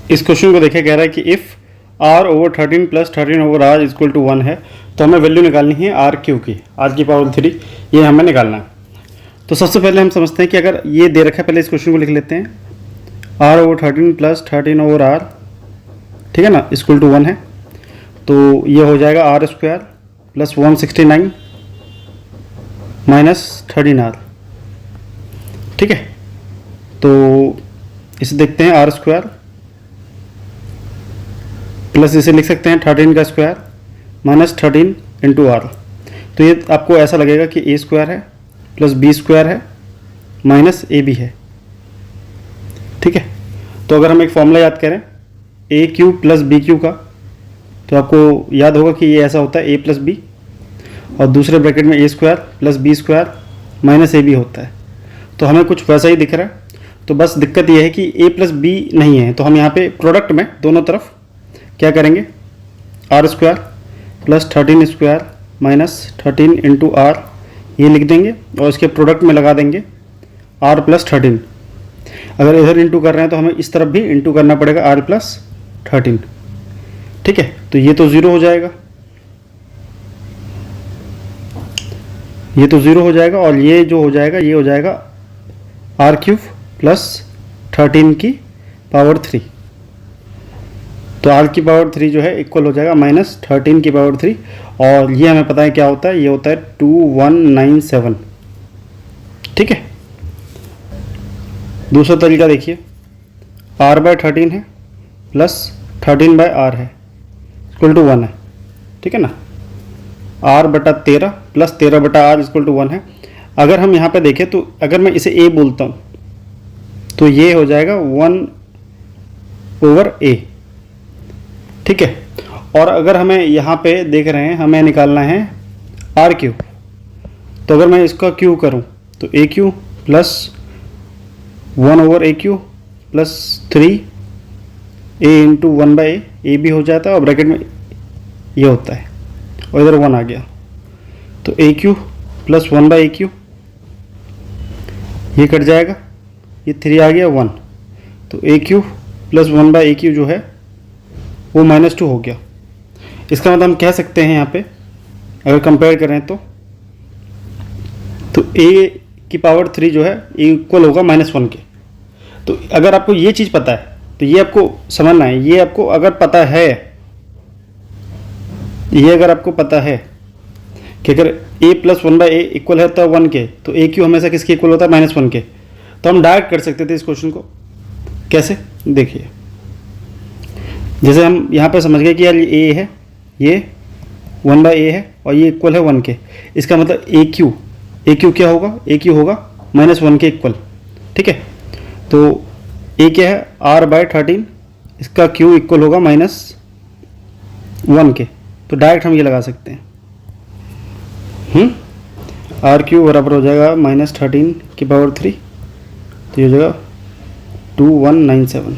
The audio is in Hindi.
इस क्वेश्चन को देखिए, कह रहा है कि if r over 13 plus 13 over r equal to 1 है, तो हमें वैल्यू निकालनी है r क्यू की, r की पावर 3, ये हमें निकालना है। तो सबसे पहले हम समझते हैं कि अगर ये दे रखा है, पहले इस क्वेश्चन को लिख लेते हैं, r over 13 plus 13 over r, ठीक है ना, इक्वल टू 1 है। तो ये हो जाएगा r square plus 169 minus 13r, ठीक है। तो इसे देखते हैं, r स्क्वायर प्लस इसे लिख सकते हैं 13 का स्क्वायर माइनस 13 इंटू आर। तो ये आपको ऐसा लगेगा कि ए स्क्वायर है प्लस बी स्क्वायर है माइनस ए बी है, ठीक है। तो अगर हम एक फॉर्मूला याद करें ए क्यू प्लस बी क्यू का, तो आपको याद होगा कि ये ऐसा होता है ए प्लस बी, और दूसरे ब्रैकेट में a square plus b square minus a b होता है। तो हमें कुछ वैसा ही दिख रहा है। तो बस दिक्कत ये है कि ए प्लस बी नहीं है, तो हम यहाँ पे प्रोडक्ट में दोनों तरफ क्या करेंगे, r square plus 13 square minus 13 into r, ये लिख देंगे और इसके प्रोडक्ट में लगा देंगे आर प्लस 13। अगर इधर इंटू कर रहे हैं तो हमें इस तरफ भी इंटू करना पड़ेगा आर प्लस 13, ठीक है। तो ये तो ज़ीरो हो जाएगा, ये तो ज़ीरो हो जाएगा, और ये जो हो जाएगा ये हो जाएगा आर क्यूब प्लस 13 की पावर 3। तो r की पावर 3 जो है इक्वल हो जाएगा माइनस 13 की पावर 3, और ये हमें पता है क्या होता है, ये होता है 2197, ठीक है। दूसरा तरीका देखिए, r बाय 13 है प्लस 13 बाय r है इक्वल टू 1 है, ठीक है ना। r बटा 13 प्लस 13 बटा r इक्वल टू 1 है। अगर हम यहाँ पे देखें तो अगर मैं इसे a बोलता हूँ तो ये हो जाएगा 1 ओवर a, ठीक है। और अगर हमें यहाँ पे देख रहे हैं हमें निकालना है आर क्यू, तो अगर मैं इसका क्यू करूँ तो a q plus 1 over a q plus 3 a into 1 by a भी हो जाता है, और ब्रैकेट में ये होता है और इधर 1 आ गया, तो a q plus 1 by a q, ये कट जाएगा, ये 3 आ गया 1, तो a q plus 1 by a q जो है वो -2 हो गया। इसका मतलब हम कह सकते हैं यहाँ पे अगर कंपेयर करें तो a की पावर 3 जो है इक्वल होगा -1 के। तो अगर आपको ये चीज़ पता है तो ये आपको समझना है, ये आपको अगर पता है, ये अगर आपको पता है कि अगर a plus 1 by A equal है तो 1 के, तो ए क्यू हमेशा किसके इक्वल होता है, -1 के। तो हम डायरेक्ट कर सकते थे इस क्वेश्चन को। कैसे, देखिए, जैसे हम यहाँ पे समझ गए कि यार ये a है, ये 1 बाई ए है और ये इक्वल है 1 के। इसका मतलब ए क्यू क्या होगा, ए क्यू होगा -1 के इक्वल, ठीक है। तो a क्या है, r बाई 13, इसका q इक्वल होगा -1 के। तो डायरेक्ट हम ये लगा सकते हैं, आर क्यू बराबर हो जाएगा -13 की पावर 3, तो ये हो जाएगा 2197।